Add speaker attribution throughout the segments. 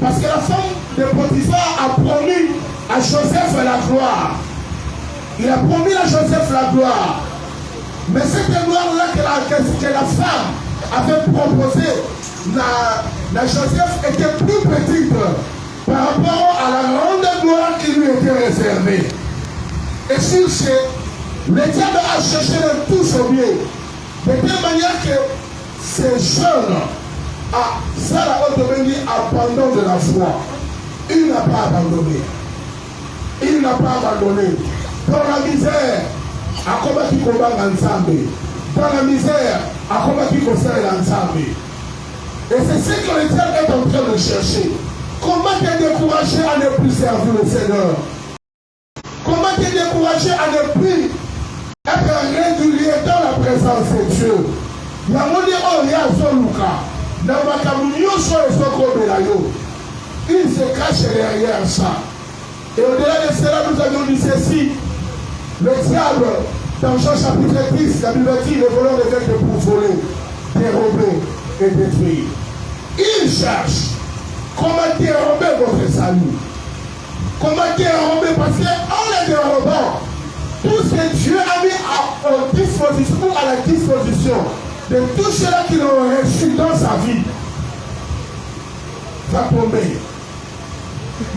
Speaker 1: Parce que la femme de Potiphar a promis à Joseph la gloire. Il a promis à Joseph la gloire. Mais cette gloire-là que la femme avait proposée à Joseph était plus petite par rapport à la grande gloire qui lui était réservée. Et sur ce, le diable a cherché de tout son bien. De telle manière que ces jeunes, ça la haute abandon de la foi. Il n'a pas abandonné. Il n'a pas abandonné. Dans la misère, à combattre qui combat ensemble. Dans la misère, à combattre qui concerne ensemble. Et c'est ce que le diable est en train de chercher. Comment te décourager à ne plus servir le Seigneur? Comment te décourager à ne plus être régulier dans la présence de Dieu? Il y a mon il se cache derrière ça. Et au-delà de cela, nous avions dit ceci. Le diable, dans Jean chapitre 10, la Bible dit, le voleur ne vient que pour voler, dérober et détruire. Il cherche comment dérober votre salut. Comment dérober, parce qu'en le dérobant, tout ce que Dieu a mis à la disposition de tout cela qu'il a reçu dans sa vie va tomber.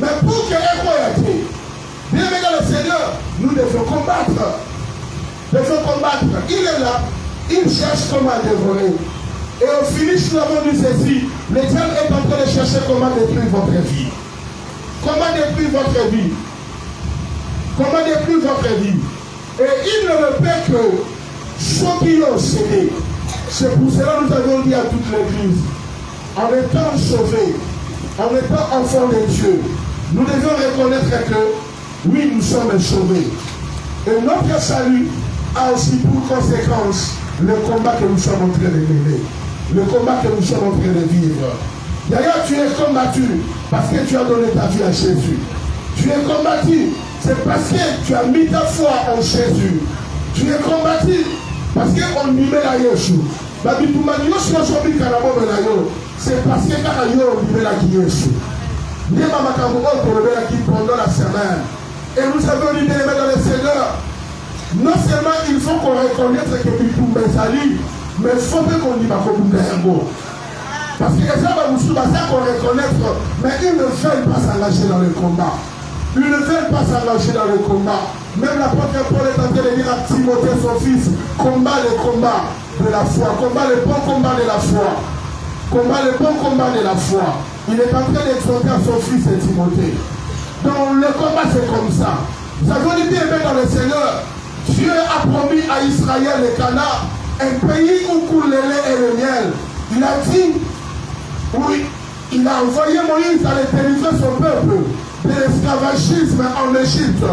Speaker 1: Mais pour que Ekoyate, bien aimé dans le Seigneur, nous devons combattre. Il est là, il cherche comment dévorer. Et au finish, nous avons dit ceci, le diable est en train de chercher comment détruire votre vie. Comment détruire votre vie. Comment détruire votre vie. Et il ne le fait que ceux qui ont cédé. C'est pour cela que nous avons dit à toute l'Église, en étant sauvés, en étant enfants de Dieu, nous devons reconnaître que oui, nous sommes sauvés. Et notre salut a aussi pour conséquence le combat que nous sommes en train de mener, le combat que nous sommes en train de vivre. D'ailleurs, tu es combattu parce que tu as donné ta vie à Jésus. Tu es combattu, c'est parce que tu as mis ta foi en Jésus. Tu es combattu parce qu'on y met la Yeshua. C'est parce que quand on y met la Yeshua. Pendant la semaine. Et nous avons dit de dans le Seigneur. Non seulement il faut qu'on reconnaisse que tout est sali, mais il faut qu'on dise parce que ça va nous qu'on reconnaître, mais ils ne veulent pas s'engager dans le combat. Ils ne veulent pas s'engager dans le combat. Même l'apôtre Paul est en train de dire à Timothée, son fils, combat le combat de la foi, combat le bon combat de la foi. Combat le bon combat de la foi. Il est en train d'exhorter à son fils et Timothée. Donc le combat c'est comme ça. Nous avons dit bien dans le Seigneur, Dieu a promis à Israël le Canaan, un pays où coule le lait et le miel. Il a dit, oui, il a envoyé Moïse à les délivrer son peuple de l'esclavagisme en Égypte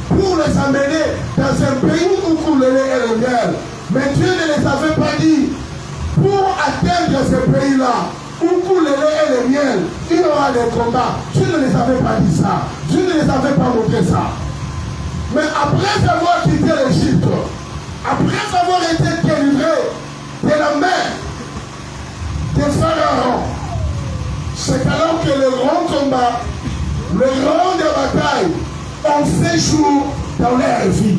Speaker 1: pour les amener dans un pays où coule le lait et le miel. Mais Dieu ne les avait pas dit, pour atteindre ce pays-là, où coule le lait et le miel, il y aura des combats. Dieu ne les avait pas dit ça. Dieu ne les avait pas montré ça. Mais après avoir quitté l'Égypte, après avoir été délivré de la main des pharaons, c'est alors que le grand combat, le grand de bataille, ont fait jour dans leur vie.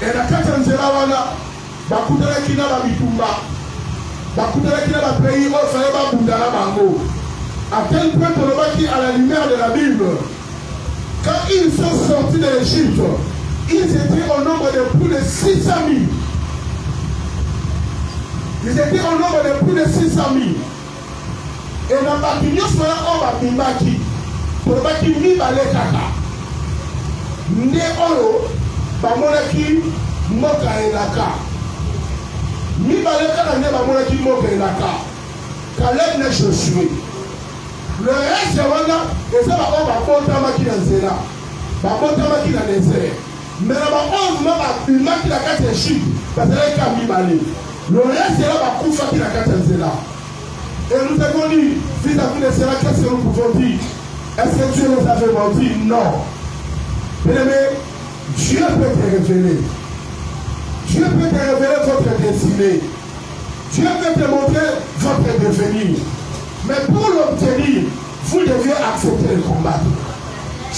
Speaker 1: Et la Katanzerawana, Bakudara Kina Babitumba, Bakudara Kina Bapayi, Ofaeba Bundara Bango. À tel point qu'on à la lumière de la Bible, quand ils sont sortis de l'Égypte, ils étaient au nombre de plus de 600 000. Ils étaient au nombre de plus de 600 000. Et dans la Bible, on va bimaki. Pour le baki, ni balé kaka. Né oro, bamonaki, moka elaka. Ni balé kaka, ne bamonaki, moka elaka. Caleb ne Josué. Le reste, c'est ça, on va porter ma qui dans Zéla. Va porter ma qui dans les airs. Mais là-bas, on va filmer qui la carte est chic. Parce que là, il y a mis malé. Le reste, c'est là, on va couper qui la carte est Zéla. Et nous avons dit, vis-à-vis de cela, qu'est-ce que nous pouvons dire? Est-ce que Dieu nous avait menti? Non. Bien-aimé, Dieu peut te révéler. Dieu peut te révéler votre destinée. Dieu peut te montrer votre devenir. Mais pour l'obtenir,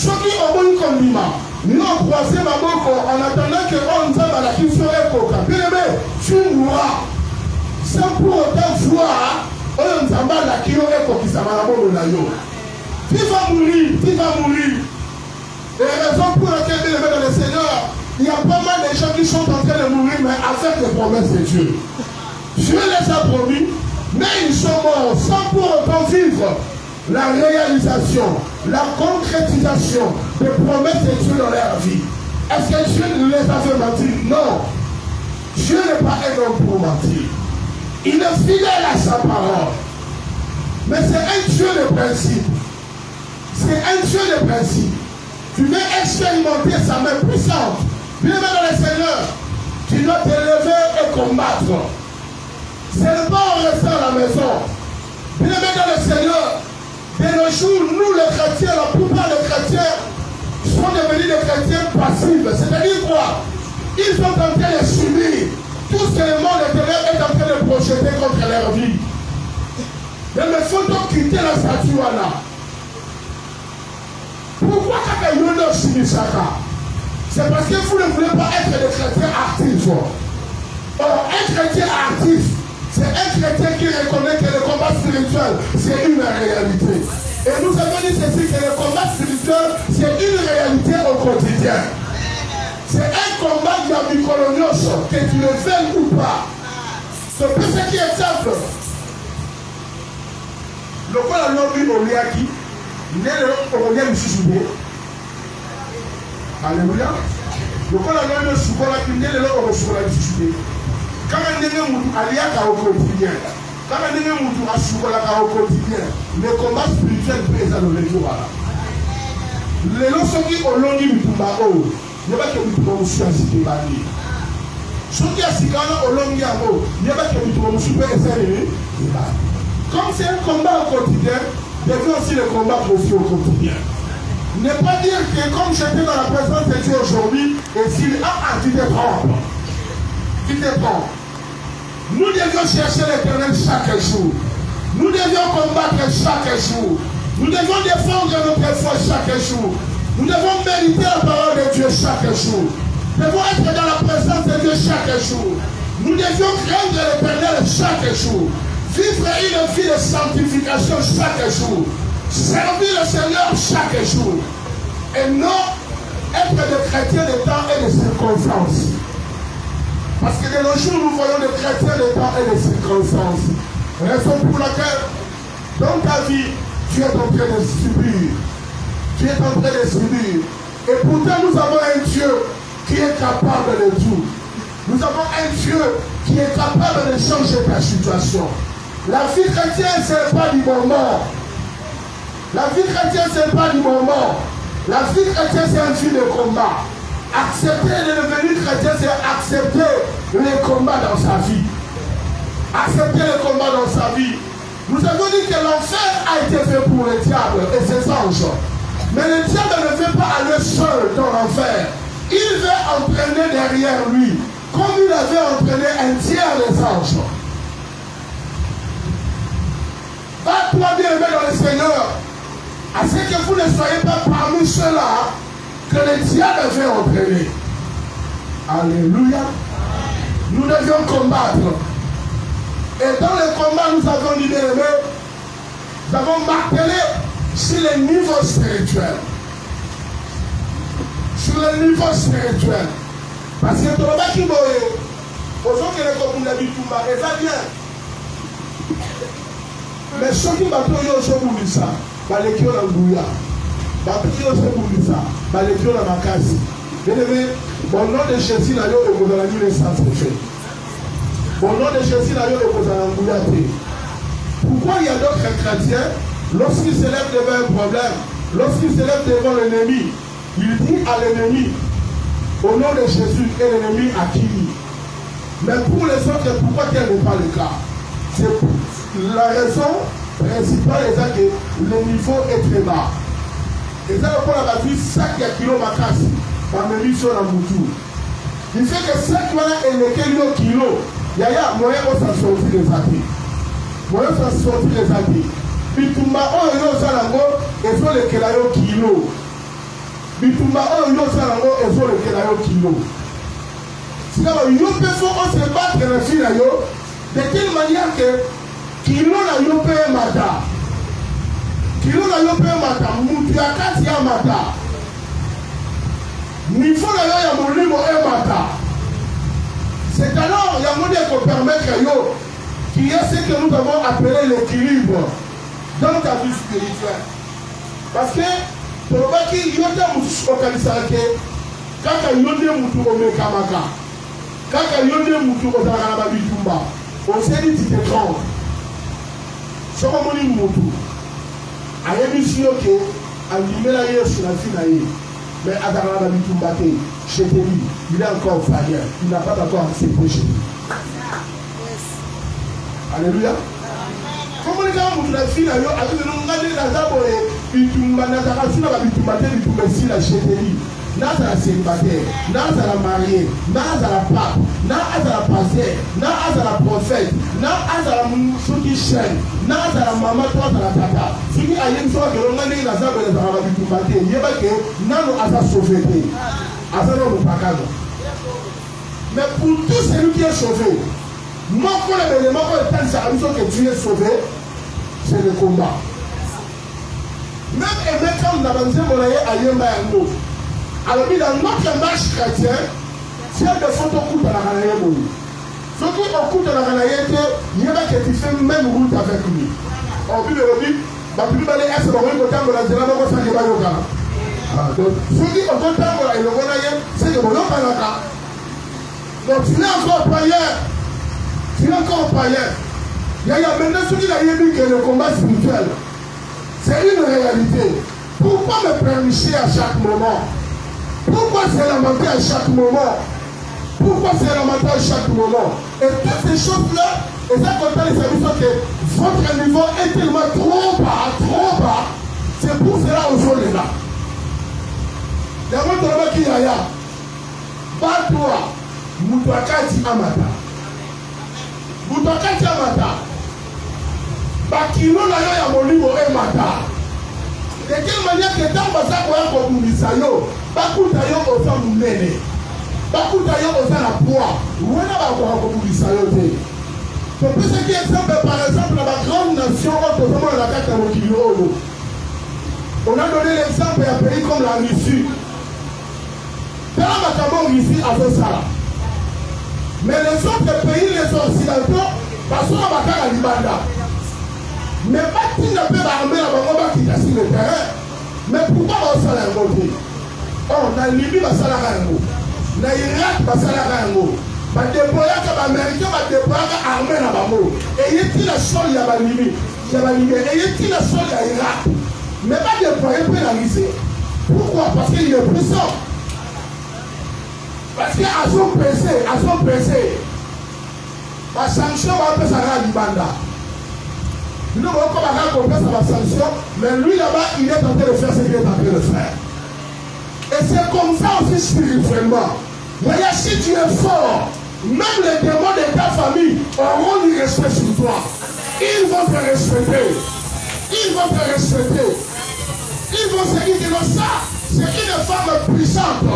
Speaker 1: Choki oboni kondima. Nous avons croisé ma boko en attendant que on nous a la question época. Bien aimé, tu mourras. Sans pour autant voir, on nous a la question época qui s'en va la yo. Tu vas mourir, tu vas mourir. Et la raison pour laquelle bien aimé dans le Seigneur, il y a pas mal de gens qui sont en train de mourir, mais avec les promesses de Dieu. Dieu les a promis, mais ils sont morts sans pour autant vivre la réalisation, la concrétisation des promesses de Dieu dans leur vie. Est-ce que Dieu les a fait mentir? Non. Dieu n'est pas un homme pour mentir. Il est fidèle à sa parole. Mais c'est un Dieu de principe. C'est un Dieu de principe. Tu veux expérimenter sa main puissante. Bien dans le Seigneur, tu dois te lever et combattre. Ce n'est pas en restant à la maison. Bien dans le Seigneur, de nos jours, nous les chrétiens, la plupart des chrétiens sont devenus des chrétiens passifs. C'est-à-dire quoi? Ils sont en train de subir tout ce que le monde éternel est en train de projeter contre leur vie. Mais il faut donc quitter la statue là. Pourquoi quand il y a un Simisaka? C'est parce que vous ne voulez pas être des chrétiens actifs. Or, un chrétien actif, c'est un chrétien qui reconnaît que le combat spirituel, c'est une réalité. Et nous avons dit ceci, que le combat spirituel, c'est une réalité au quotidien. C'est un combat qui a microlonios, que tu le fais ou pas. C'est pour ce qui est simple. Le quoi la lobby au liaki, il est le lien du Sissoubé. Alléluia. Le quoi la lobby au Soukola, il est le Soukola du Sissoubé. Quand on est au quotidien, quand on est au quotidien, le combat spirituel peut être dans le jour. Les gens qui ont l'ongé du Toubao, il n'y a pas que vous pouvez vous choisir de parler. Ceux qui ont l'ongé à l'eau, il n'y a pas que vous pouvez vous choisir de parler. Comme c'est un combat au quotidien, il y a aussi le combat aussi au quotidien. Ne pas dire que comme j'étais dans la présence de Dieu aujourd'hui, et s'il a tu te trompes. Tu te trompes. Nous devions chercher l'éternel chaque jour. Nous devions combattre chaque jour. Nous devions défendre notre foi chaque jour. Nous devons mériter la parole de Dieu chaque jour. Nous devons être dans la présence de Dieu chaque jour. Nous devions craindre l'éternel chaque jour. Vivre une vie de sanctification chaque jour. Servir le Seigneur chaque jour. Et non être des chrétiens de temps et de circonstances. Parce que de nos jours, nous voyons des chrétiens de temps et de circonstances. Raison pour laquelle, dans ta vie, tu es en train de subir. Tu es en train de subir. Et pourtant, nous avons un Dieu qui est capable de tout. Nous avons un Dieu qui est capable de changer ta situation. La vie chrétienne, ce n'est pas du moment. La vie chrétienne, ce n'est pas du moment. La vie chrétienne, c'est une vie de combat. Accepter de devenir chrétien, c'est accepter les combats dans sa vie. Accepter les combats dans sa vie. Nous avons dit que l'enfer a été fait pour le diable et ses anges. Mais le diable ne veut pas aller seul dans l'enfer. Il veut entraîner derrière lui, comme il avait entraîné un tiers des anges. Va-toi bien aimé dans le Seigneur, à ce que vous ne soyez pas parmi ceux-là que le diable veut entraîner. Alléluia. Nous devions combattre. Et dans le combat, nous avons dit, nous avons martelé sur le niveau spirituel. Sur le niveau spirituel. Parce que tout le monde qui boit, aux gens qui ne comprennent pas du tout, et ça vient. Mais ceux qui battent au ça, les qui ont un bouillard. Les qui ont la macassi. Bon nom de Jésus n'a eu au Godalangi les sans fait. Bon nom de Jésus n'a eu au Godalangi. Pourquoi il y a d'autres chrétiens, lorsqu'ils se lèvent devant un problème, lorsqu'ils se lèvent devant l'ennemi, il dit à l'ennemi, au nom de Jésus, et l'ennemi a qui? Mais pour les autres, pourquoi tel n'est pas le cas? C'est la raison principale est que le niveau est très bas. Et ça, pour la batterie, 5 kilos macassi, par mes missions dans Moutou. Il fait que 5 kilos, il y a moyen de s'en sortir les athées. Moyen de s'en sortir les athées. Puis tout le monde, et sur les kilos. bitumba oyo yosala yango ezolekela yo kilo. Sikaba yo mpe fo ose battre na fi na yo de telle manière que kilo na yo mpe emata. Kilo na yo mpe emata, mutu ya kati ya mata. Niveau na yo ya molimo emata. C'est alors yango nde ekopermettre yo qu'il y a ce que nous avons appelé l'équilibre dans ta vie spirituelle. Parce que tolobaki yo te mutu okalisaka ke kaka yo nde mutu omekamaka. Kaka yo nde mutu ozalaka na babitumba oseli ti te trompe. Soko moni mutu ayebisi yo ke andimela Yesu na fi na ye, mais azalaka na babitumba te, je te dis, il est encore faillant, il n'a pas encore accepté chez lui. Alléluia. Comment les gens la fille là, avec le nom de la zaboé, bitumba na takasuna ba bitumba te bitumba si la chez lui. Na za célibataire, na za la mariée, na za la pape, na za la pasteur, na za la prophète, na za la souki chaîne, na za la maman, toi za la tata. Si il y a une fois que l'on a dit la zaboé za la bitumba te, il y a pas que nano asa sauvé te. Asa no pakano. Mais pour tout celui qui est sauvé, moi, pour les éléments que tu es sauvé, c'est le combat. Même aimer comme dans le Zémonaye à Yemba Yango. Alors, dans notre marche chrétienne, c'est un des photos coûtent à la Ranaye. Ceux qui ont coûté à la Ranaye, il y a que tu fais même route avec lui. En plus de lui, ma plus belle est ce que vous avez la Zéla, vous avez la Yoga. Donc, ceux qui ont coûté à la Yoga, c'est que vous avez la Yoga. Donc, tu es encore païen. Tu es encore païen. Il y a maintenant ceux qui ont dit que le combat spirituel, c'est une réalité. Pourquoi me planifier à chaque moment? Pourquoi c'est lamenter à chaque moment? Pourquoi c'est lamenter à chaque moment? Et toutes ces choses-là, et ça compte les services que votre niveau est tellement trop bas. C'est pour cela aujourd'hui là. D'abord, tu vas qui y a. Bats-toi. Moutouakati amata. Moutouakati amata. Bakino na yo ya molimo emata. De quelle manière que tant basa koya kokumisa yo, bakuta yo oza munene. Bakuta yo oza la poids. Wena bakoya kokumisa yo te. C'est pour ce qui est exemple, par exemple, dans la grande nation, on a la on a donné l'exemple d'un pays comme la Russie. Dans la Russie, à Zosala. Mais les autres pays, les occidentaux, parce qu'on va faire la Libanda. Mais pas qui ne peut pas armer la Bangoba qui casse le terrain. Mais pourquoi on s'en a voté? Oh, dans Libye, on s'en a rango. Dans Irak, on s'en a rango. On déploie les Américains, on déploie l'armée dans la Bango. Et il y a la sol, il y a la Libye. Il y a la sol, il y a l'Irak. Mais pas déployer pour la Russie. Pourquoi? Parce qu'il est puissant. Parce qu'à son PC, la sanction va faire ça à Libanda. Nous ne pouvons pas comprendre sa sanction, mais lui là-bas, il est en train de faire ce qu'il est en train de faire. Et c'est comme ça aussi spirituellement. Voyez, si tu es fort, même les démons de ta famille auront du respect sur toi. Ils vont te respecter. Ils vont te respecter. Ils vont se dire que ça, c'est une femme puissante.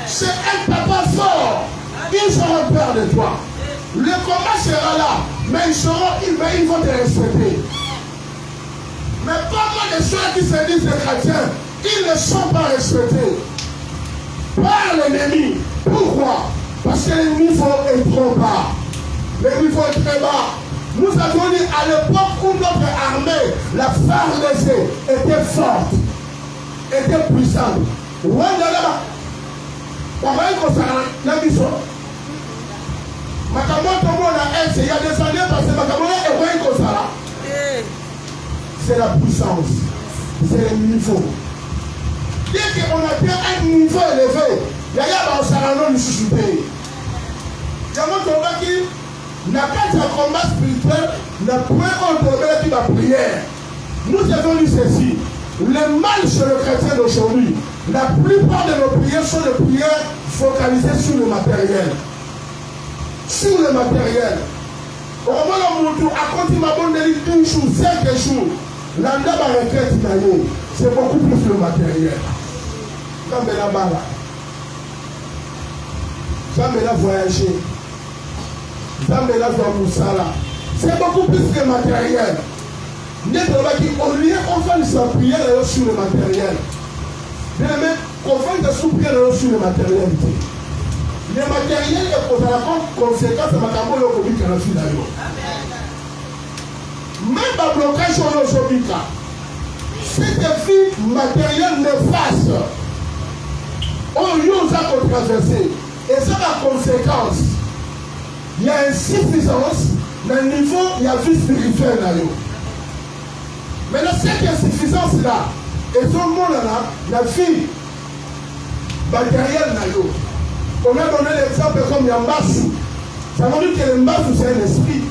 Speaker 1: C'est un papa fort. Ils auront peur de toi. Le combat sera là, mais ils vont te respecter. Mais pas mal de ceux qui se disent des chrétiens, ils ne sont pas respectés par l'ennemi. Pourquoi? Parce que le niveau est trop bas. Le niveau est très bas. Nous avons dit à l'époque où notre armée, la FARDC, était forte, était puissante. Ouandala, on va y consacrer la mission. Il y a des années parce que c'est la puissance, c'est le niveau. Dès qu'on atteint un niveau élevé, il y a un salon de susciter. Il y a un combat qui n'a pas de combat spirituel, n'a point entendu la prière. Nous avons dit ceci. Le mal chez le chrétien d'aujourd'hui, la plupart de nos prières sont des prières focalisées sur le matériel. Sur le matériel. Au moment où à côté de ma bonne délit, 2 jours, 5 jours, c'est beaucoup plus le matériel. Nzambe la bala. Nzambe la voyager. Nzambe la voir Moussala. C'est beaucoup plus que matériel. Au lieu qu'on fasse sa prière sur le matériel. Bien aimé, qu'on fasse sa prière sur le matériel. Le matériel est pour la conséquence de ma caméra au Covid qui a fait d'ailleurs. Même pas blocage sur le Jobika. Cette vie matérielle néfaste, on use à traverser. Et ça, la conséquence, il y a une insuffisance, mais le niveau, il y a vie spirituelle d'ailleurs. Maintenant, cette insuffisance-là, et ce monde-là, la vie matérielle d'ailleurs. On a donné l'exemple comme Yambasu. Ça veut dire que le Mbasu, c'est un esprit.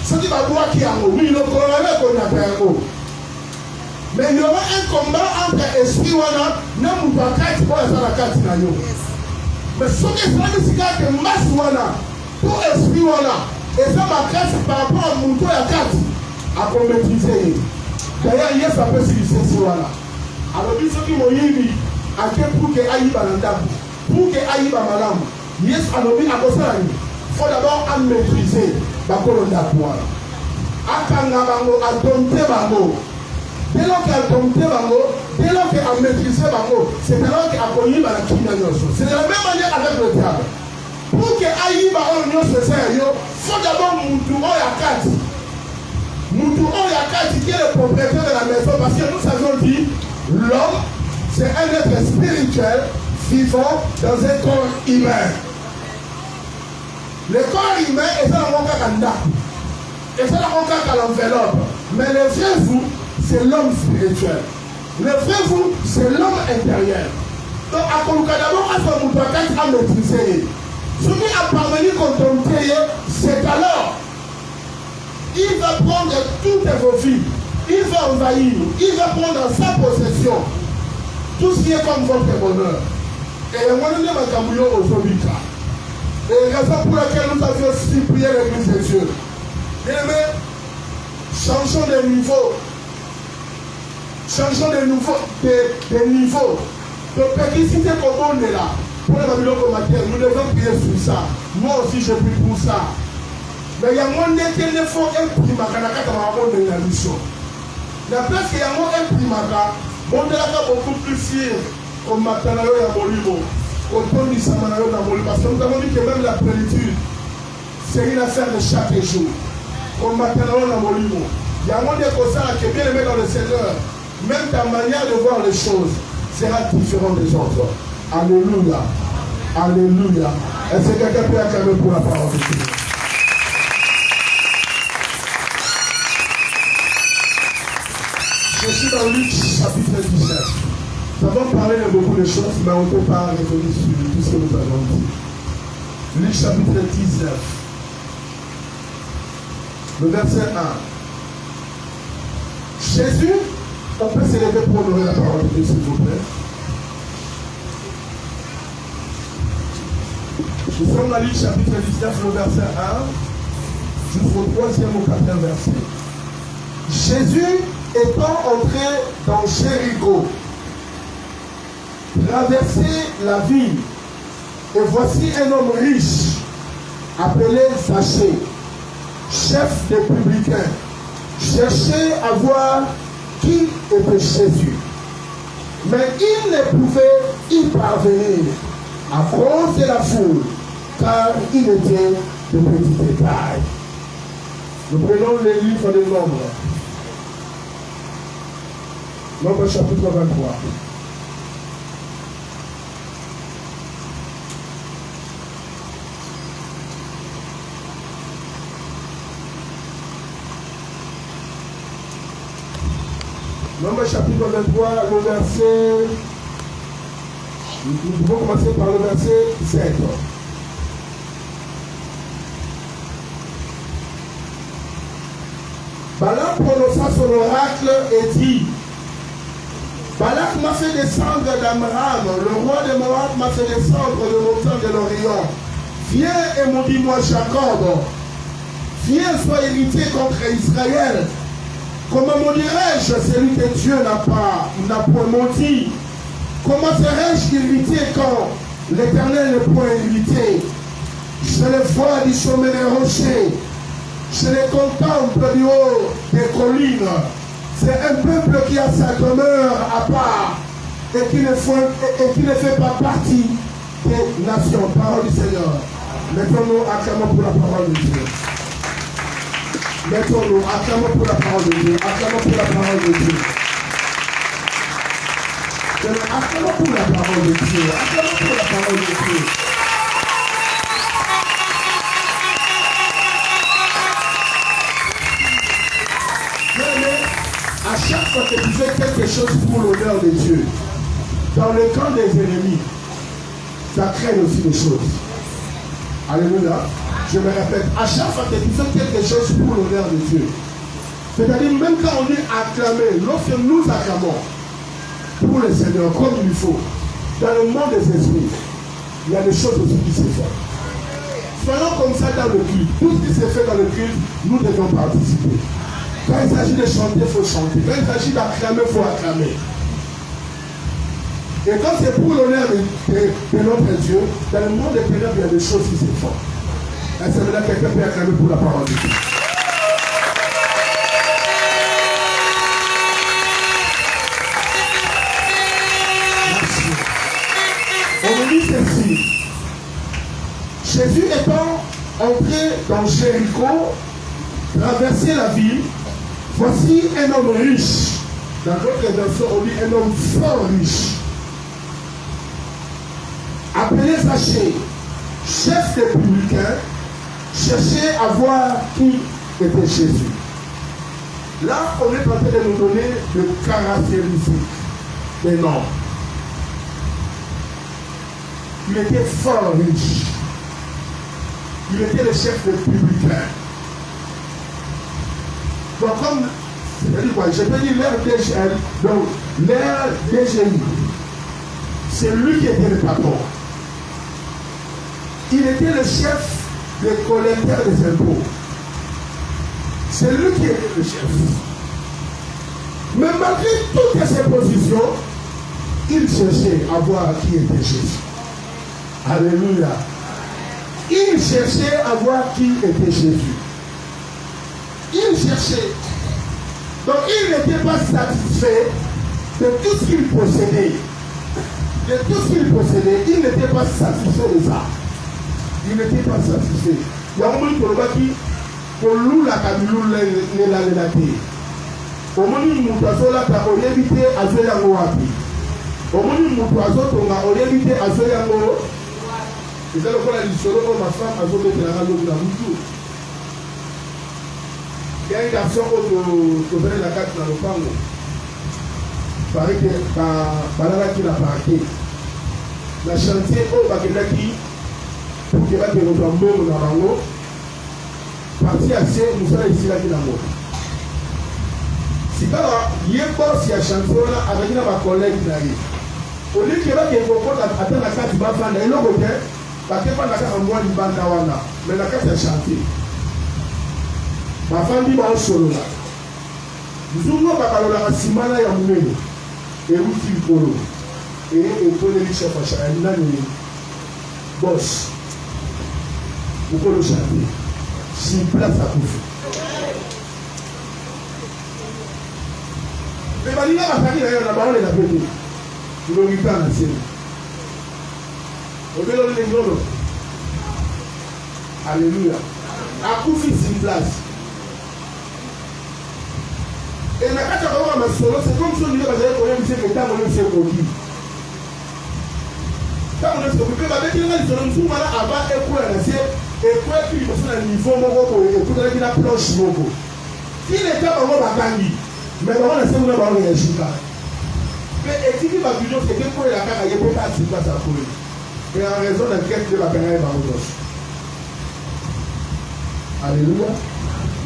Speaker 1: Ce qui va voir qui a un mot. Oui, le colonel qu'on a fait un mot. Mais il y aura un combat entre esprit wana, n'a pas carte pour la carte. Mais ce qui est que Mbasu wana, pour esprit wana, et ça ma carte par rapport à mon tour à carte, à maîtriser. D'ailleurs, il y a ça peut se licencier wana. Alors, dit ce qui m'ont dit, à quel point que aïe balandabu. Pour que aïe malamu, yes anobi akosani, faut d'abord à maîtriser bakolonda poala. Akanga bango, à dompter bango. Dès lors qu'à dompter bango, dès lors qu'à maîtriser bango, c'est alors qu'à connaître la kinyanyoso. C'est de la même manière avec le diable. Pour que aïe balanyo se sert, faut d'abord moutou oyakati. Moutou oyakati qui est le propriétaire de la maison, parce que nous savions dit, l'homme, c'est un être spirituel vivant dans un corps humain. Le corps humain est dans mon cas et c'est dans mon cas à l'enveloppe. Mais le vrai vous, c'est l'homme spirituel. Le vrai vous, c'est l'homme intérieur. Donc, à d'abord, à ce moment-là, à maîtriser. Ce qui a parvenu contempler, c'est alors, il va prendre toutes vos vies, il va envahir, il va prendre en sa possession tout ce qui est comme votre bonheur. Et moi, je n'ai pas au Zobika. Et raison pour laquelle nous avions aussi prié l'église de Dieu. Bien aimé, changeons de niveau. Changeons de niveau. De pédicité comme on est là. Pour les Babylone comme nous devons prier sur ça. Moi aussi, je prie pour ça. Mais il y a moins de temps qu'il faut un primaca dans la mission. La place qu'il y a moins un primaca, bon, de la beaucoup plus fier. Comme Matanayo et Amolibo, autant du Samanayo et Amolibo, parce que nous avons dit que même la plénitude, c'est une affaire de chaque jour. Comme Matanayo et Amolibo, il y a un monde de causes qui est bien aimé dans le Seigneur, même ta manière de voir les choses sera différente des autres. Alléluia. Alléluia. Est-ce que quelqu'un peut acclamer pour la parole de Dieu? Je suis dans Luc chapitre 17. Nous avons parlé de beaucoup de choses, mais on ne peut pas revenir sur tout ce que nous avons dit. Luc chapitre 19, le verset 1. Jésus, on peut s'élever pour honorer la parole de Dieu, s'il vous plaît. Nous sommes dans Luc chapitre 19, le verset 1, jusqu'au 3e ou 4e verset. Jésus étant entré dans Jéricho, traversait la ville, et voici un homme riche, appelé Zachée, chef des publicains, cherchait à voir qui était Jésus. Mais il ne pouvait y parvenir à cause de la foule, car il était de petite taille. Nous prenons les livres des Nombres. Nombre chapitre 23. Nombre chapitre 23, le verset. Nous devons commencer par le verset 7. Balak prononça son oracle et dit: Balak m'a fait descendre d'Amram, le roi de Moab m'a fait descendre de montant de l'Orient. Viens et maudis-moi Jacob. Viens, sois héritier contre Israël. Comment maudirais-je celui que Dieu n'a point maudit? Comment serais-je irrité quand l'Éternel n'est point irrité? Je les vois du sommet des rochers. Je les contemple du haut des collines. C'est un peuple qui a sa demeure à part et qui ne fait pas partie des nations. Parole du Seigneur. Mettons-nous acclamons pour la parole de Dieu. Mettons-nous acclamons pour la parole de Dieu. Acclamons pour la parole de Dieu. Acclamons pour la parole de Dieu. Acclamons pour la parole de Dieu. À chaque fois que tu fais quelque chose pour l'honneur de Dieu, dans le camp des ennemis, ça crée aussi des choses. Alléluia. Je me répète, à chaque fois que tu fais quelque chose pour l'honneur de Dieu, c'est-à-dire même quand on est acclamé, lorsque nous acclamons pour le Seigneur comme il faut, dans le monde des esprits, il y a des choses aussi qui se font. Soyons comme ça dans le culte. Tout ce qui se fait dans le culte, nous devons participer. Quand il s'agit de chanter, il faut chanter. Quand il s'agit d'acclamer, il faut acclamer. Et quand c'est pour l'honneur de notre Dieu, dans le monde des ténèbres, il y a des choses qui se font. Est-ce que maintenant quelqu'un peut acclamer pour la parole de Dieu? Merci. On nous dit ceci. Jésus étant entré dans Jéricho, traversé la ville, voici un homme riche. Dans d'autres versions, on dit un homme fort riche. Appelé Zachée, chef des publicains, cherchait à voir qui était Jésus. Là, on est en train de nous donner des caractéristiques, des noms. Il était fort riche. Il était le chef des publicains. Donc, comme, c'est-à-dire quoi? Je peux dire l'ère DGL, donc l'ère DGI, c'est lui qui était le patron. Il était le chef des collecteurs des impôts. C'est lui qui était le chef. Mais malgré toutes ces positions, il cherchait à voir qui était Jésus. Alléluia. Il cherchait à voir qui était Jésus. Il cherchait. Donc il n'était pas satisfait de tout ce qu'il possédait. De tout ce qu'il possédait, il n'était pas satisfait de ça. Il n'était pas satisfait. Il y a un moment qui pour nous la camilou la relate. Au moment où nous avons la évité à Zoyango Wapi. Au moment où nous avons évité à Zoyango. C'est ça le point de l'histoire où ma femme a joué de la radio de la Moutou. Il y a une garçon qui venait la carte dans le pango. Il paraît que Banana qui l'a parqué. La chantier au Bakelaki, pour qu'il y ait des retombées dans la bango, parti assez, nous sommes ici là qui l'a mort. Si il y a un boss qui a chanté avec ma collègue, au lieu qu'il y ait des retombées à la carte du Bafan, il y a un autre. Parce que pas la carte en moi du Bandawana, mais la carte est chantée. Ma femme dit en solo là. Nous avons la simana ya mouné. Et où il polo. Et pour les chefs à chaque boss. Vous pouvez le chanter. Si place à Koufou. Mais Malina va faire la parole et la pédée. Vous ne l'oubliez pas la scène. Alléluia. À Koufi, c'est une place. Et la carte à ma solo, c'est comme si on disait que j'avais connu que tant on s'est connu. Tant on s'est occupé, avec une raison, nous sommes là avant et pour la nation, et pour être une personne à niveau, et pour être une approche. S'il était pas bon, mais on a essayé de réagir. Mais et si tu vas dire que c'est que pour la carte, il n'y a pas de place à courir. Et en raison de laquelle Dieu va payer par nous. Alléluia.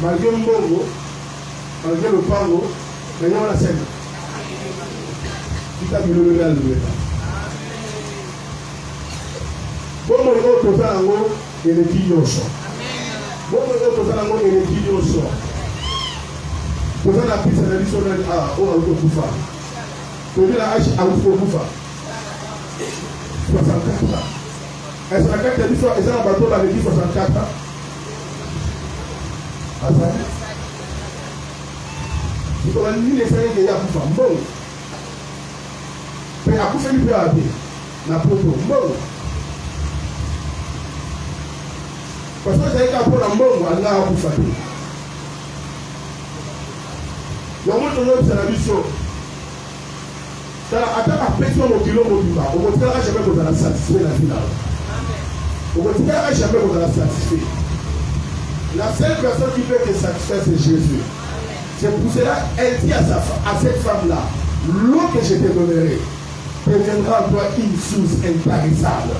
Speaker 1: Malgré le bongo, malgré le pango, mais il y a la scène. Tout à fait le réel. Bon, mon autre zango, et les guignons. Bon, mon autre zango, et les guignons. Pour ça, la piste, elle a dit son ah, oh, Autokufa. Pour dire la hache, Autokufa. 64 ans. Et 64 ans, et ça, le bateau l'avait dit 64 ans. Ah, ça? Il faut lui laisser qu'il y a pour faire bon. Mais à coup, il peut aller. La poteau, bon. Parce que j'ai qu'à prendre un bon, on a pour faire. Il y a un autre c'est la mission. Attends, après, on va kilo, on va jamais vous la satisfaire la finale. On va jamais vous la satisfaire. La seule personne qui peut te satisfaire, c'est Jésus. C'est pour cela elle dit à cette femme-là, l'eau que je te donnerai deviendra en toi une source intarissable.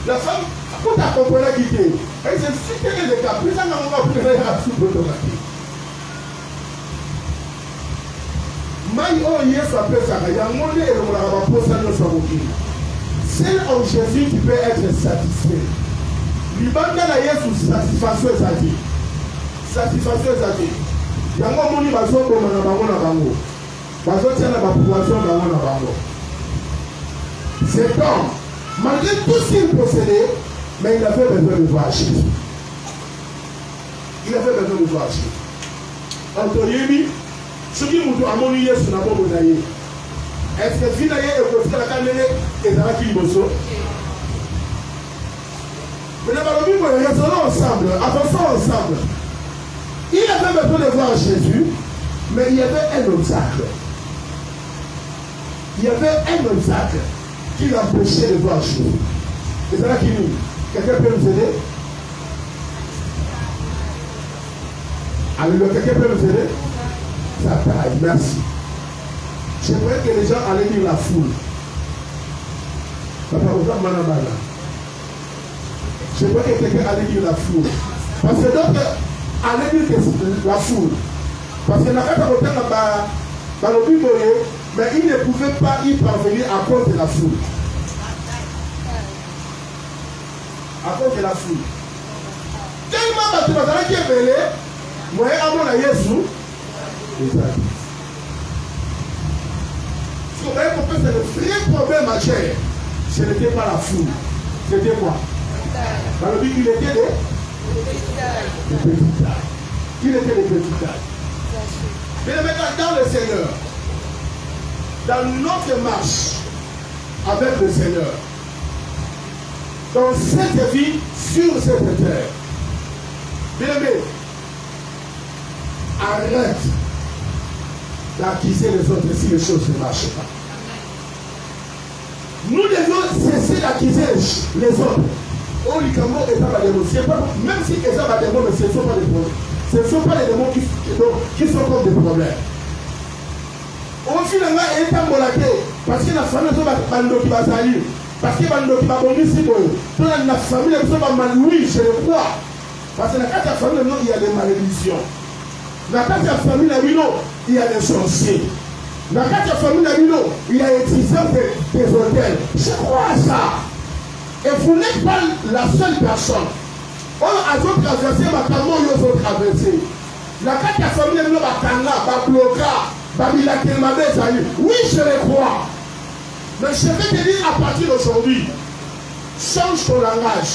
Speaker 1: La femme, quand tu as compris la guidée, elle s'est dit que les cas, plus ça n'a pas pu faire la soupe automatique. Maï oh yes après ça, il y a un monde et on a pas posé dans son c'est en Jésus qui peut être satisfait. Libanda na Yesu satisfaction ezali. Satisfaction ezali. Yango moni bazo boma na bango na bango. Bazo tia na ba poisson bango na bango. Cet homme, malgré tout ce qu'il possédait, mais il avait besoin de voir Jésus. Il avait besoin de voir Jésus. Antoyebi, ce qui nous a moni Yesu na bobo na ye. Est-ce que finalement il faut faire la caméra et dans la kiliboso? Mais nous raisonnons ensemble, avançons ensemble. Il avait besoin de voir Jésus, mais il y avait un obstacle. Il y avait un obstacle qui l'empêchait de voir Jésus. Et c'est là qu'il dit, quelqu'un peut nous aider? Alléluia, quelqu'un peut nous aider? Ça taille, merci. J'aimerais que les gens allaient lire la foule. Papa, vous avez mal. Je veux que quelqu'un allait dire la foule. Parce que donc, allez dire que la foule. Parce que la carte à l'hôtel dans le Bible, mais il ne pouvait pas y parvenir à cause de la foule. À cause de la foule. Tellement de gens qui est mêlé, moi, à mon Jésus, exact. Si vous voyez que c'est le vrai problème à chair, ce n'était pas la foule. C'était quoi? Dans le but, il était de petite taille. Il était de petite taille. Mais maintenant, dans le Seigneur, dans notre marche avec le Seigneur, dans cette vie, sur cette terre, bien aimé, arrête d'accuser les autres si les choses ne marchent pas. Nous devons cesser d'accuser les autres. Même si ils ont des démons, mais ce ne sont pas des problèmes. Ce ne sont pas les démons qui sont comme des problèmes. Au final, il est embolaté parce que la famille est bando qui va salir. Parce que bando qui va bondir si bon. La famille est oui, je le crois. Parce que dans la famille, il y a des malédictions. Dans la famille, il y a des sorciers. Dans la famille, il y a des utilisateurs des hôtels. Je crois à ça. Et vous n'êtes pas la seule personne. On a d'autres traversés, mais comment ils ont traversé? La carte de la famille, elle va bloquer, oui, je le crois. Mais je vais te dire à partir d'aujourd'hui, change ton langage.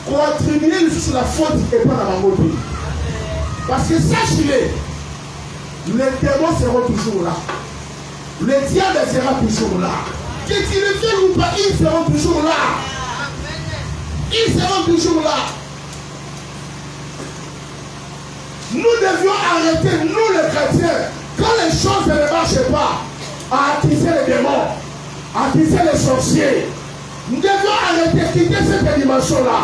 Speaker 1: Contribuer sur la faute et pas dans la beauté. Parce que sache-le, les démons seront toujours là. Le diable sera toujours là. Que tu le fais ou pas, ils seront toujours là. Ils seront toujours là. Nous devions arrêter, nous les chrétiens, quand les choses ne marchent pas, à attiser les démons, à attiser les sorciers. Nous devions arrêter, quitter cette dimension-là.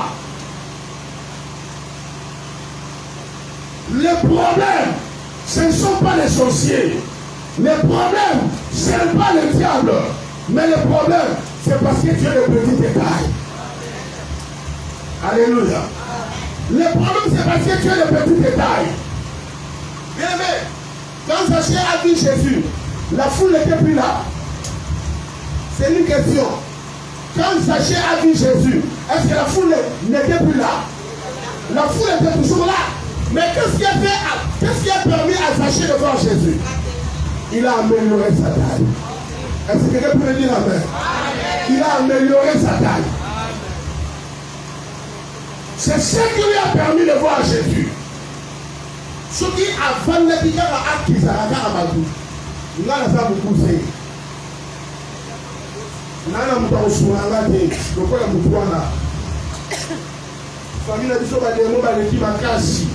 Speaker 1: Les problèmes, ce ne sont pas les sorciers. Les problèmes, ce n'est pas le diable. Mais le problème, c'est parce que tu es de petite taille. Alléluia. Le problème, c'est parce que tu es de petite taille. Bien aimé, quand Zachée a vu Jésus, la foule n'était plus là. C'est une question. Quand Zachée a vu Jésus, est-ce que la foule n'était plus là? La foule était toujours là. Mais qu'est-ce qui a permis à Zachée de voir Jésus? Il a amélioré sa taille. Est-ce que quelqu'un peut me dire amen? Il a amélioré sa taille. C'est ce qui lui a permis de voir Jésus. Ce qui a fait le piquet à Akizaraka Amadou. Il a beaucoup fait. Il a beaucoup fait. Pourquoi il a beaucoup fait? Famille a dit que il a dit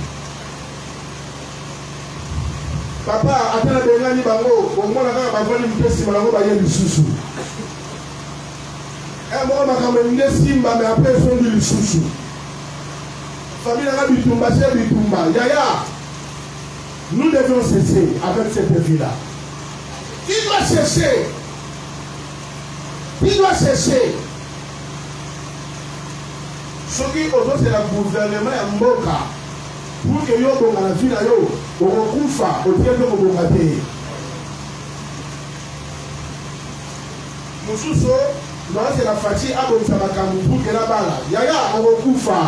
Speaker 1: papa, attends, il bango, au moins, il a dit que il a dit que et moi, je vais me mais après, ils sont venus sous. Famille a bitumba, c'est bitumba. Yaya, nous devons cesser avec cette vie-là. Qui doit cesser? Qui doit cesser? Ce qui aujourd'hui, c'est le gouvernement à Mboka. Pour que yo dans la vie, yo, au Kufa, au Dieu de Mboka. Moussousso, c'est la fatigue à Bonsamakamu pour que la balle. Yaya, au Kufa,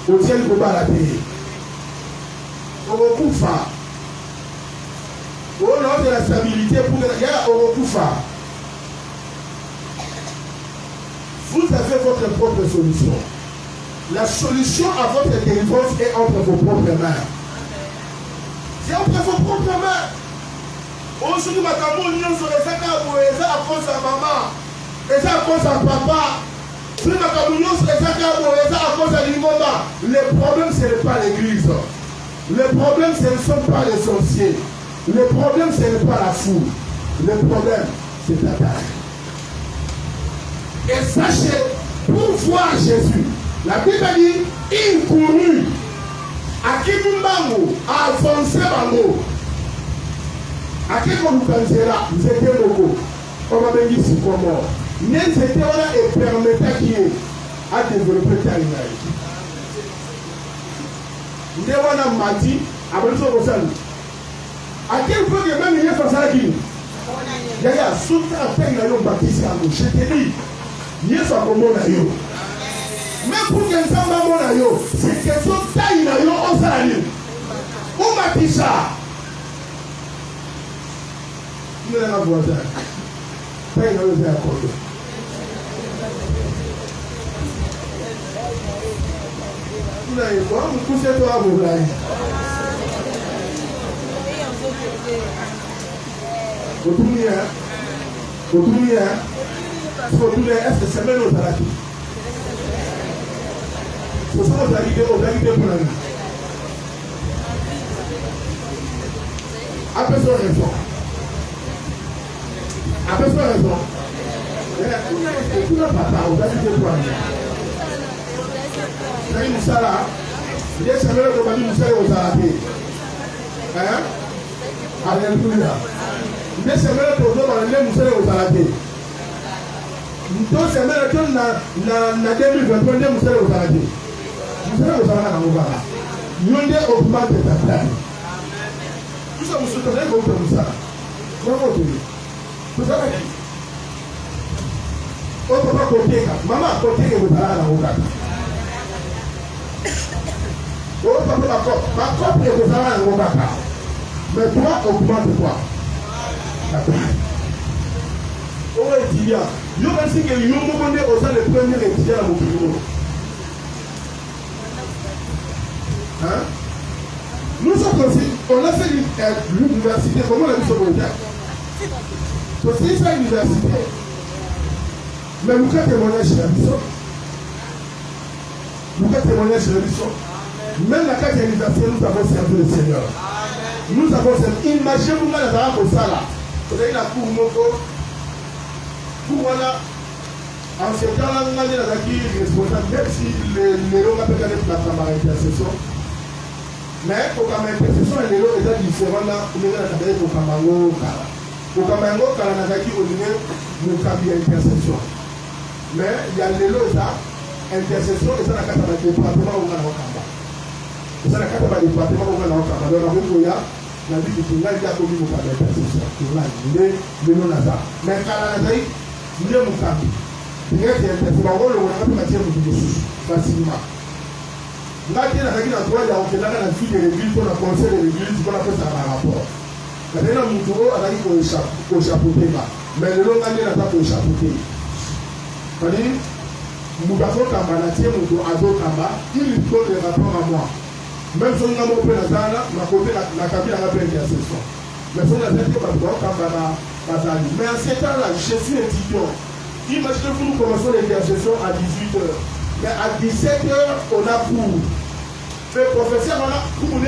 Speaker 1: au Dieu de Mboka. Au Kufa. Au nom de la stabilité pour que Yaya, au Kufa. Vous avez votre propre solution. La solution à votre délivrance est entre vos propres mains. C'est entre vos propres mains. Aujourd'hui, ma camoufle, nous sommes les accords, et ça à cause de maman, et ça à cause de papa. Si ma camoufle, nous sommes les accords, et ça à cause de l'immonda. Le problème, ce n'est pas l'église. Le problème, ce ne sont pas les sorciers. Le problème, ce n'est pas la foule. Le problème, c'est ta taille. Et sachez, pour voir Jésus, la Bible dit, il courut à Kibumbango, à avancer Bango. À Kibumbanzera, vous étiez beaucoup. On va me dire si comment. Mais c'était là et permettait qu'il a développé ta image. Nous avons mati, à Brisson Rossani. À quel point que même il y a face à la Guinée. Yaya, sous ta peine, il y a un baptiste à nous. Je te dis. Yes, à comment on a eu. Mais pour que nous avons eu, c'est que tout taille n'a eu au salaire. Où m'a dit ça? Nous n'avons pas voisin. Taille n'a eu à côté. Nous n'avons pas, nous poussons toi à vous là. Autour est-ce que c'est même aux Arabes? Ce sont aux Arabes pour la vie. Après son raison. Après son raison. Tu n'as pas aux Arabes pour la vie. Tu as une salle. Il y a une salle aux Arabes. Hein? Alléluia. Il y a une salle aux Arabes. Donc, c'est même que na 2023, nous allons vous arrêter. Nous allons vous arrêter dans le bar. Nous allons augmenter ta taille. Nous sommes soutenus comme ça. Comment tu dis? Vous savez qui? Oh, papa, côté, maman, côté, vous allez dans le bar. Oh, papa, ma copie, vous allez dans le bar. Mais toi, augmente quoi? Ta taille. Oh, étudiant. Yo pense que yo monde aux le premier étudiant à mon bureau. Hein? Nous sommes aussi, on a fait l'université, comment on a dit ça au Nigeria? C'est ça l'université. Mais nous avons témoigné chez la mission. Nous avons témoigné chez la mission. Même la carte d'université, nous avons servi le Seigneur. Nous avons servi. Imaginez-vous là, dans la salle là. Vous avez la cour moto. Pour voilà, en ce temps-là, on a dit responsable, même si les lots peuvent aller pour la intercession. Mais pour la intercession, les lots étaient différents là, on a travaillé pour Kamango Kala. Pour Kamango Kala, on a dit au niveau de l'intercession. Mais il y a les lots là, intercession, et ça, la carte de département où on a un Kamba. Et ça, la carte de département où on a un Kamba. Donc, on a la vie du Tunga, il y a commis au Kamba d'intercession. Tunga, il est le non-Naza. Mais Kala Nazaï, il est mon Kamba. Il est intercession. On va le matière de Jésus, facilement. Là, il y a un droit de la fille de l'église, on a conseil de l'église, on a fait ça par rapport. Maintenant, nous devons aller au chapeau. mais le long année n'a pas pour échapper. C'est-à-dire, Mougafo Kamba, la tienne, ou Ado Kamba, il donne des rapports à moi. Même si on a mon père Natana, ma côté, la cabine à la peine d'intercession. Mais si on a dit que Kamba, mais en ce temps-là, je suis étudiant. Imaginez-vous, nous commençons l'intercession à 18h. Mais à 17h, on a cours. Le professeur, on a cours.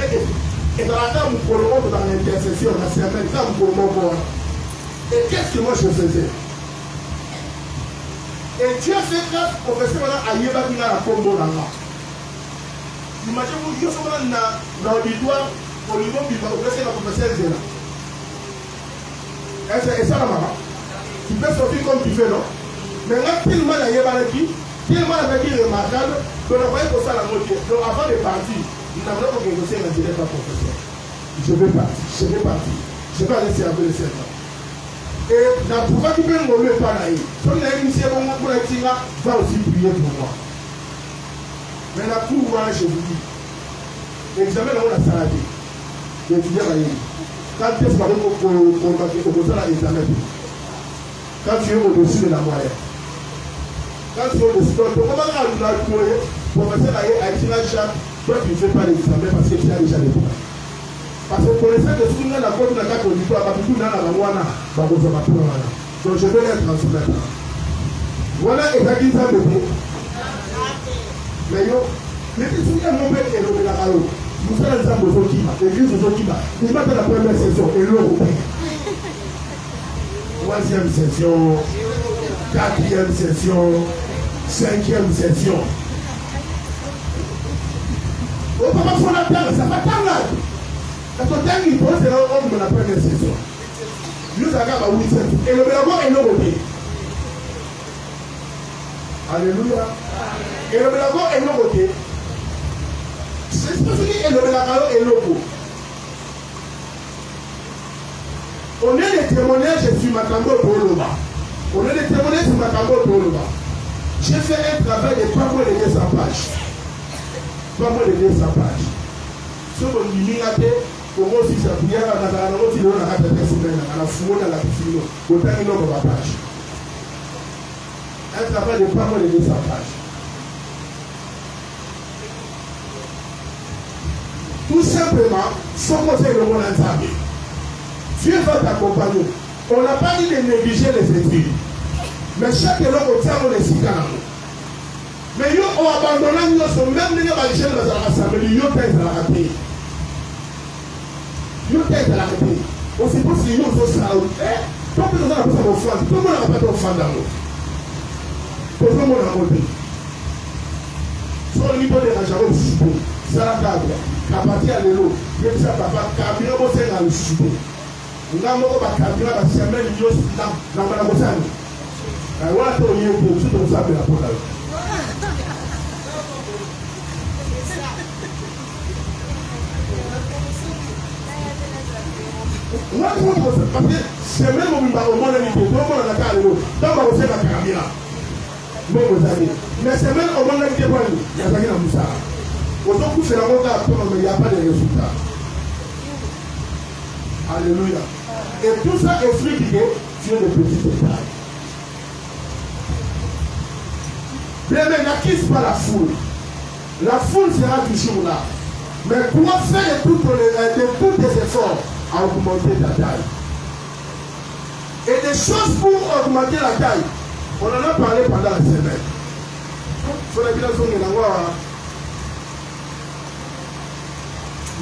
Speaker 1: Et dans la table, pour le monde, dans l'intercession, on a servi la table pour le moment. Et qu'est-ce que moi je faisais? Et Dieu fait grâce au professeur, on a aïe à la combo là-bas. Imaginez-vous, je suis dans l'auditoire, au niveau du professeur Zéla. Et ça, la maman. Tu peux sortir comme tu fais, non? Mais là, tellement la yébalaki, tellement la vie remarquable, que l'on voyait pour ça la moitié. Donc avant de partir, nous n'avons pas négocié un direct par professeur. Je vais partir. Je vais aller servir le Seigneur. Et la pouvoir qui peut nous le pareil. Si on a initié pour moi, va aussi prier pour moi. Mais la cour, je vous dis, l'examen, on a salade. L'étudiant va y aller. Quand tu es par exemple au l'examen, quand tu es au-dessus de la moyenne, quand tu es au-dessus de la moyenne, comment on a le professeur a été là, toi tu ne fais pas l'examen parce que tu as déjà les points. Parce que pour les gens de soutenir la côte de la carte auditoire, pas du tout dans la Mawana, donc je vais les transmettre. Voilà, et t'as dit ça de vous. Mais yo, mais tu souviens mon père et le Lagaro. Nous sommes les hommes de Zokima, l'église de Zokima. Il m'a fait la première session et l'eau. Troisième session, quatrième session, cinquième session. Au papa, il faut la terre, ça va tarder. Parce que tant qu'il pose, c'est là où on me la première session. Nous avons 8 sessions. Et le Bélago est l'eau. Alléluia. Et le Bélago est l'eau. C'est ce que je dis, le Bélago est l'eau. On est des témoignages sur Makambo Toloba. On est des témoignages sur Makambo Toloba. J'ai fait un travail de pas moins de 200 pages. Pas moins de 200 pages. Ce qu'on dit, pour moi aussi, ça prière à la aussi, on a raté des semaines, à la foule, à la piscine, au temps de la page. Un travail de pas moins de 200 pages. Tout simplement, sans conseil le monde ensemble. Dieu va t'accompagner. On n'a pas dit de négliger les études. Mais chaque élève au terme de 6 ans. Mais ils ont abandonné, ils sont même venus à l'échelle de l'Assemblée, ils ont été à la raté. Ils ont été à la raté. On sait pas si ils ont été à la raté. Tout le monde a pas d'offrande. Tout le monde n'a pas d'offrande d'amour. Tout le monde a monté. Sur le niveau de la jarre, c'est la table. Kapati à l'élo. Il y a ça, papa, Kabila, on s'est dans le souper. Nous avons Kabila, la semaine, il y a dans la montagne. I want to hear you to do something about that. Parce que c'est même au moment où on a dit que tout le monde a la carte, donc on sait la Kabila. Mais c'est même au moment où on a dit que il y a pas de Moussa. Aujourd'hui, c'est la montagne, mais il n'y a pas de résultat. Alléluia. Et tout ça explique que tu es de petits détails. Bien, mais n'acquise pas la foule. La foule sera toujours là. Mais toi, fais de tous tes efforts à augmenter ta taille. Et des choses pour augmenter la taille, on en a parlé pendant la semaine. Sur la village de la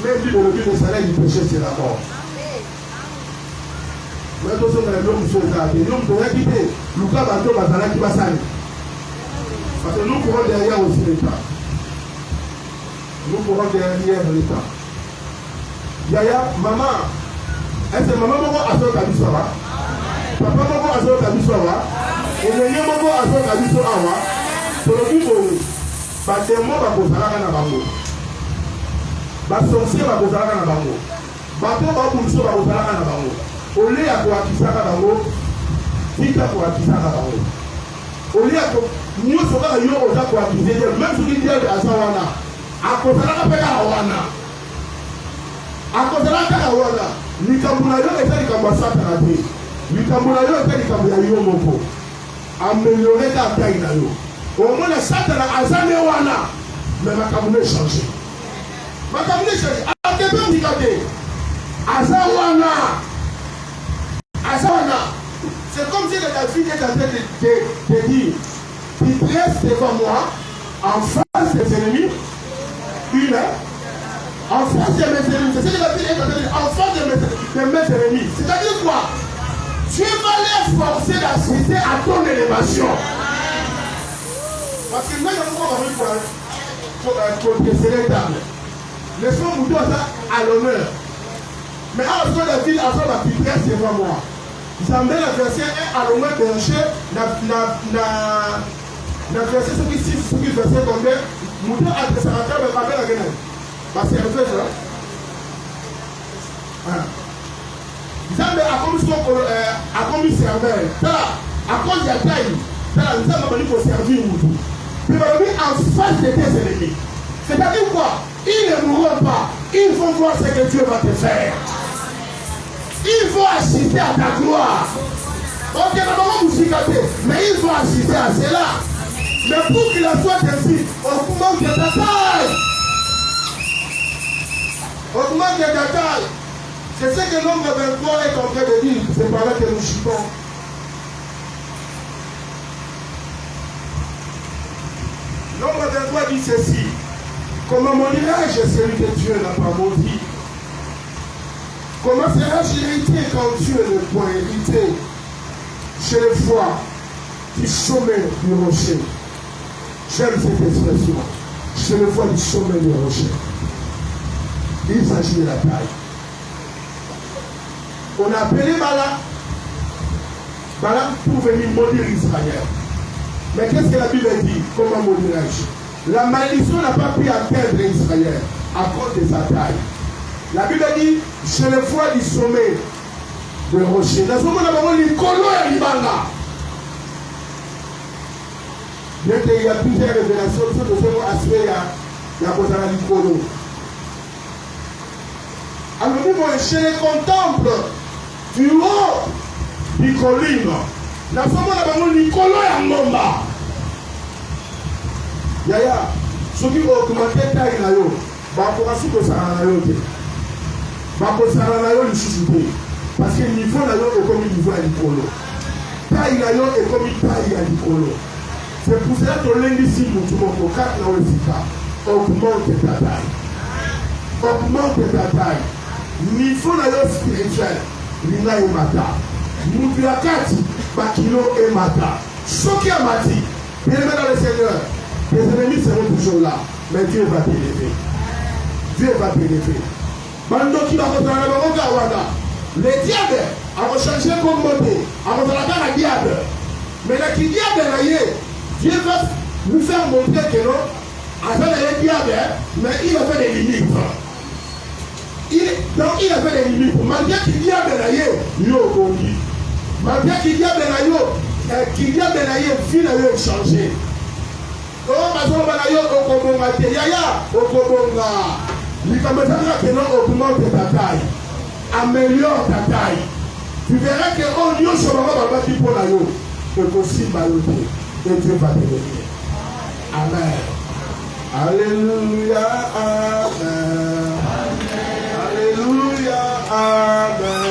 Speaker 1: même dit le but de salaire du péché, c'est la mort. Mais attention, l'homme se fait. L'homme doit quitter. Le cas va tomber dans la qui va s'aller. Parce que nous courons derrière aussi l'État. Nous courons derrière l'État. Yaya, maman, est-ce que maman m'a assuré qu'à lui soit? Papa m'a assuré qu'à lui soit? Et le lien m'a assuré qu'à lui soit? Sur le but de parce que moi, je vais vous bango. Basonsi va vous faire un bango. Bateau va vous faire un bango. Au lieu de quoi qui s'arrête bango, qui t'a quoi qui s'arrête bango. Au lieu de nous sommes à Yo Oza quoi qui s'arrête, même si il y a des Asawana, à cause de la paix à Wana. À cause de la paix à Wana, Nikamuna Yo est allé comme ça à la vie. likambo na yo eza likambo ya yo moko améliorer ta taille na yo omona satana aza ne wana mais makambo no échange makambo no échange akebe ndika te aza wana c'est comme si la fille est en train de dire tu dresses devant moi en face des ennemis une en face de mes ennemis, c'est ce que la fille est en train de dire en face de mes ennemis, c'est-à-dire quoi? Tu vas les forcer d'assister à ton élévation. Parce que moi, je ne sais pas pour déceler table. Les femmes vous donnent à l'honneur. Mais à la ville, à la petite presse devant moi. Ils amènent la verset 1 à l'honneur berger, la verset 6, ce qui verset combien? Mouton a des saracas, mais pas bien la gueule. Parce que c'est un peu ça. Voilà. Nzambe akomi serveur tala akozi ya taille tala nzambe abali koservir mutu puis balobi en face de tes ennemis, c'est-à-dire quoi? Ils ne mourront pas, ils vont voir ce que Dieu va te faire, ils vont assister à ta gloire. Ok, mais ils vont assister à cela, mais pour qu'il en soit ainsi, augmente ta taille, augmente ta taille. C'est ce que l'homme 23 est en train de dire. C'est par là que nous chutons. L'homme 23 dit ceci. Comment mon héritage est celui que Dieu n'a pas maudit? Comment serais-je hérité quand Dieu ne point hérité? Je le vois du sommet du rocher. J'aime cette expression. Je le vois du sommet du rocher. Il s'agit de la taille. On a appelé Balaam pour venir maudire Israël. Mais qu'est-ce que la Bible dit? Comment maudirais-je? La malédiction n'a pas pu atteindre Israël à cause de sa taille. La Bible dit, je le vois du sommet de rocher. Dans ce moment, on a dit, Kolo et Libanga. Bien qu'il y a plusieurs révélations, ce que c'est aspect, il y a besoin de Kolo. Alors, je les contemple du haut du colline. Dans ce moment, on a dit, Kolo et Ngomba. Yaya, ceux qui ont augmenté taille na yo, pour assurer que ça a yo te. Pour ça a yo le chouchouté. Parce que le niveau na yo est comme le niveau à l'icolo. Taille na yo est comme taille à l'icolo. C'est pour cela que lundi si nous tout le monde au 4 na Wesika, augmente ta taille. Augmente ta taille. Niveau na yo spirituel, l'ina est mata. Nous la 4, bakilo et mata. Ce qui a mati, bien aimé dans le Seigneur. Les ennemis seront toujours là, mais Dieu va t'élever. Dieu va t'élever. Bando qui va reprendre le Gawanda. Les diables ont changé comme beauté. Avant la garde à diable. Mais là qui diable, Dieu va nous faire montrer que non, avant les diables, mais il a fait des limites. Donc il a fait des limites. Malgré qu'il diable, il a conduit. Malgré qu'il diable, il a changé. Oh, ma yo okobonga te yaya okobonga likamata que non augmente ta taille, améliore ta taille. Tu verras que on yo sobanga baba qui pour la yo et aussi maloté et Dieu va te bénir. Amen. Alléluia. Amen. Alléluia. Amen.